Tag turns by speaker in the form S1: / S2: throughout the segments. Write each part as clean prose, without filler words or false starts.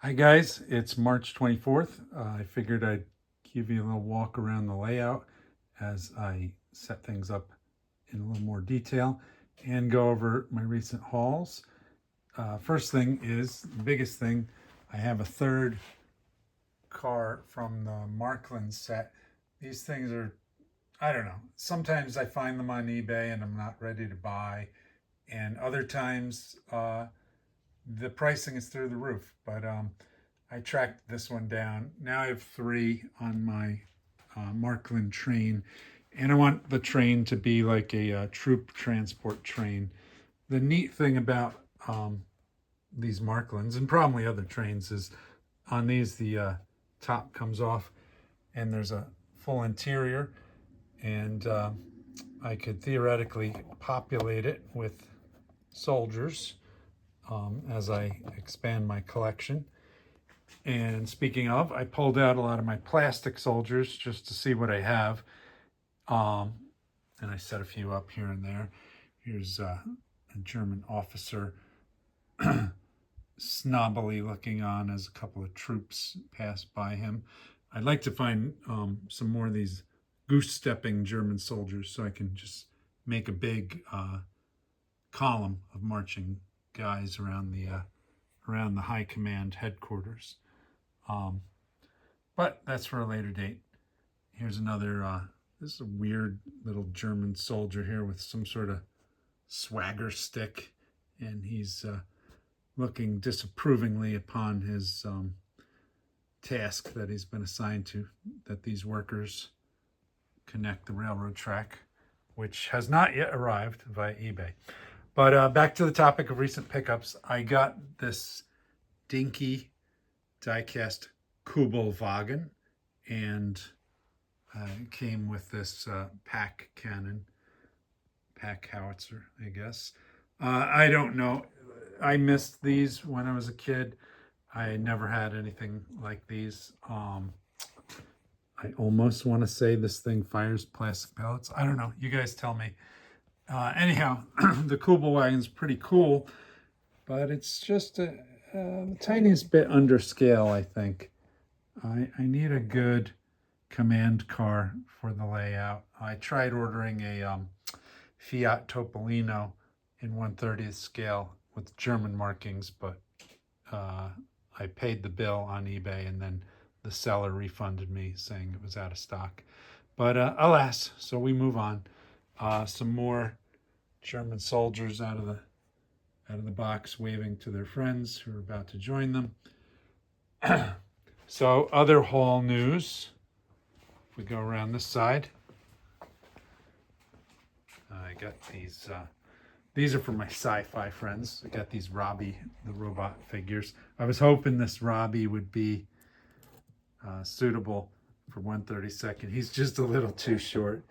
S1: Hi guys, it's March 24th. I figured I'd give you a little walk around the layout as I set things up in a little more detail and go over my recent hauls. First thing is, the biggest thing, I have a third car from the Markland set. These things are, I don't know, sometimes I find them on eBay and I'm not ready to buy, and other times the pricing is through the roof. But I tracked this one down. Now I have three on my Markland train, and I want the train to be like a troop transport train. The neat thing about these Marklands, and probably other trains, is on these the top comes off and there's a full interior, and I could theoretically populate it with soldiers as I expand my collection. And speaking of, I pulled out a lot of my plastic soldiers just to see what I have. And I set a few up here and there. Here's a German officer snobbily looking on as a couple of troops pass by him. I'd like to find some more of these goose-stepping German soldiers so I can just make a big column of marching guys around the high command headquarters. But that's for a later date. Here's another, this is a weird little German soldier here with some sort of swagger stick, and he's looking disapprovingly upon his task that he's been assigned to, that these workers connect the railroad track, which has not yet arrived via eBay. But back to the topic of recent pickups. I got this dinky die-cast Kubelwagen, and it came with this pack cannon, pack howitzer, I guess. I don't know. I missed these when I was a kid. I never had anything like these. I almost want to say this thing fires plastic pellets. I don't know. You guys tell me. Anyhow, the Kubelwagen's pretty cool, but it's just the tiniest bit under scale, I think. I need a good command car for the layout. I tried ordering a Fiat Topolino in 1/30th scale with German markings, but I paid the bill on eBay and then the seller refunded me saying it was out of stock. But alas, so we move on. Some more German soldiers out of the box waving to their friends who are about to join them. So other haul news. If we go around this side, I got these are for my sci-fi friends. I got these Robby the Robot figures. I was hoping this Robby would be suitable for 1/32. He's just a little too short.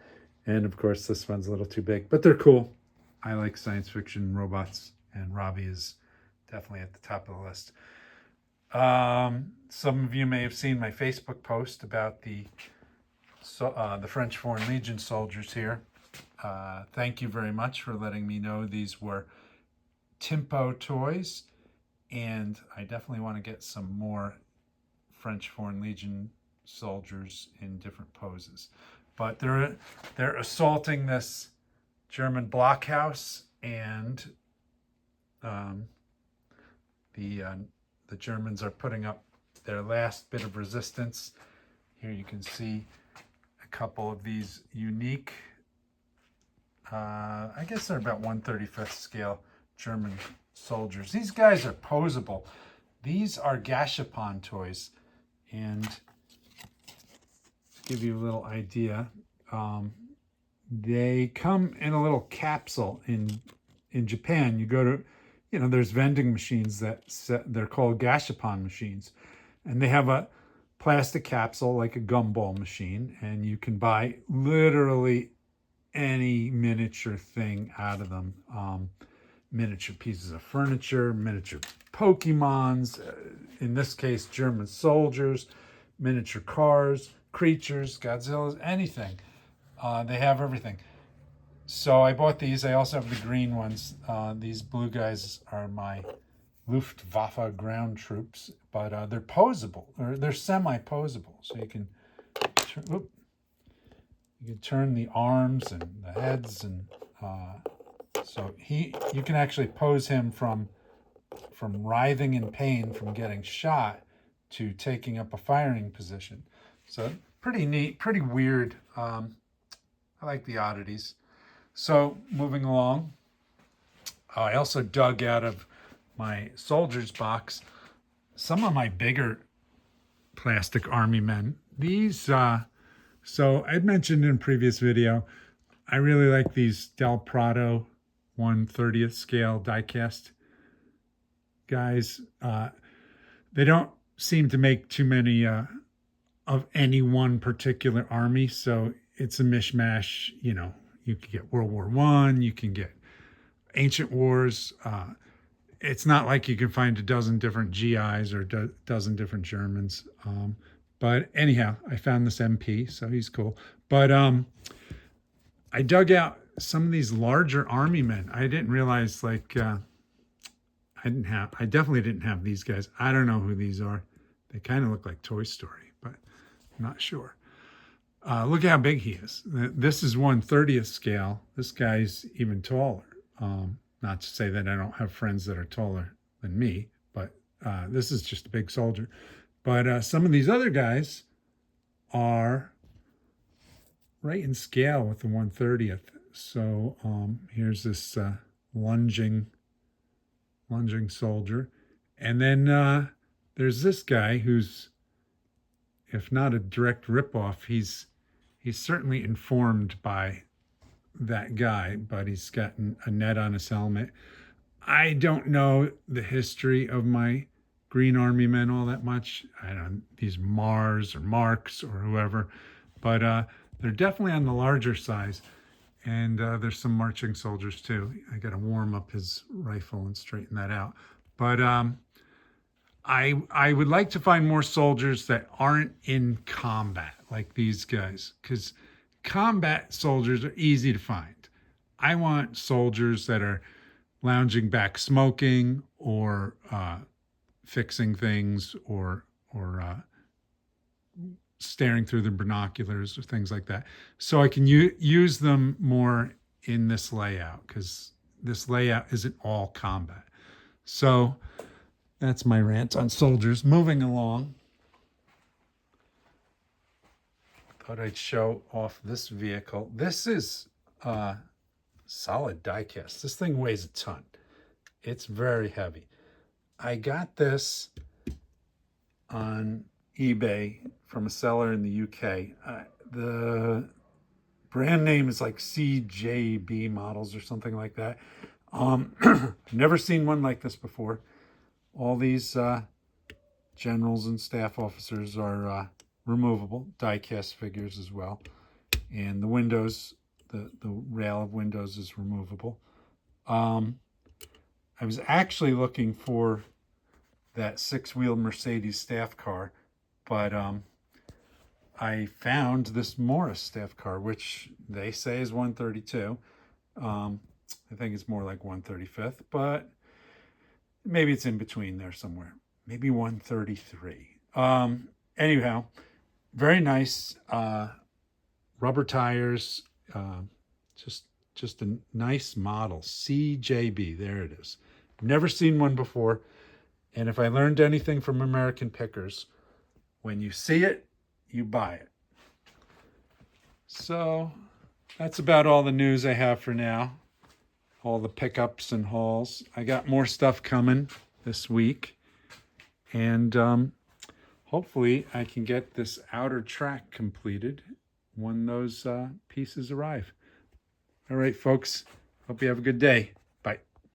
S1: And of course, this one's a little too big, but they're cool. I like science fiction robots, and Robby is definitely at the top of the list. Some of you may have seen my Facebook post about the French Foreign Legion soldiers here. Thank you very much for letting me know these were Timpo toys, and I definitely want to get some more French Foreign Legion soldiers in different poses. But they're assaulting this German blockhouse, and the Germans are putting up their last bit of resistance. Here you can see a couple of these unique, I guess they're about 1/35th scale German soldiers. These guys are posable. These are Gashapon toys, and to give you a little idea, they come in a little capsule. In Japan, you go to, there's vending machines they're called Gashapon machines, and they have a plastic capsule like a gumball machine, and you can buy literally any miniature thing out of them. Miniature pieces of furniture, miniature Pokemons, in this case German soldiers, miniature cars, creatures, Godzillas, anything. They have everything. So I bought these. I also have the green ones. These blue guys are my Luftwaffe ground troops, but they're posable, or they're semi-posable. So you can turn the arms and the heads, and so you can actually pose him from writhing in pain from getting shot to taking up a firing position. So pretty neat, pretty weird. I like the oddities. So moving along, I also dug out of my soldier's box some of my bigger plastic army men. These, so I'd mentioned in a previous video, I really like these Del Prado 1/30th scale die-cast guys. They don't seem to make too many of any one particular army, so it's a mishmash. You know, you can get World War I, you can get Ancient Wars. It's not like you can find a dozen different GIs or a dozen different Germans. But anyhow, I found this MP, so he's cool. But I dug out some of these larger army men. I didn't realize, like, I definitely didn't have these guys. I don't know who these are. They kind of look like Toy Story, but I'm not sure. Look how big he is. This is 1/30th scale. This guy's even taller. Not to say that I don't have friends that are taller than me, but this is just a big soldier. But some of these other guys are right in scale with the 1/30th. So here's this lunging soldier. And then there's this guy who's, if not a direct ripoff, he's certainly informed by that guy, but he's got a net on his helmet. I don't know the history of my Green Army men all that much. I don't, these Mars or Marks or whoever, but they're definitely on the larger size. And there's some marching soldiers too. I got to warm up his rifle and straighten that out. But I would like to find more soldiers that aren't in combat like these guys, because combat soldiers are easy to find. I want soldiers that are lounging back smoking, or fixing things, or staring through the binoculars or things like that. So I can use them more in this layout, because this layout isn't all combat. So that's my rant on soldiers. Moving along, thought I'd show off this vehicle. This is solid die-cast. This thing weighs a ton. It's very heavy. I got this on eBay from a seller in the UK. The brand name is like CJB Models or something like that. Never seen one like this before. All these generals and staff officers are removable, die-cast figures as well. And the windows, the rail of windows is removable. I was actually looking for that 6-wheel Mercedes staff car, but I found this Morris staff car, which they say is 132. I think it's more like 135th, but maybe it's in between there somewhere. Maybe 133. Anyhow, very nice. Rubber tires. Just a nice model. CJB. There it is. Never seen one before. And if I learned anything from American Pickers, when you see it, you buy it. So that's about all the news I have for now. All the pickups and hauls. I got more stuff coming this week. And hopefully I can get this outer track completed when those pieces arrive. All right, folks. Hope you have a good day.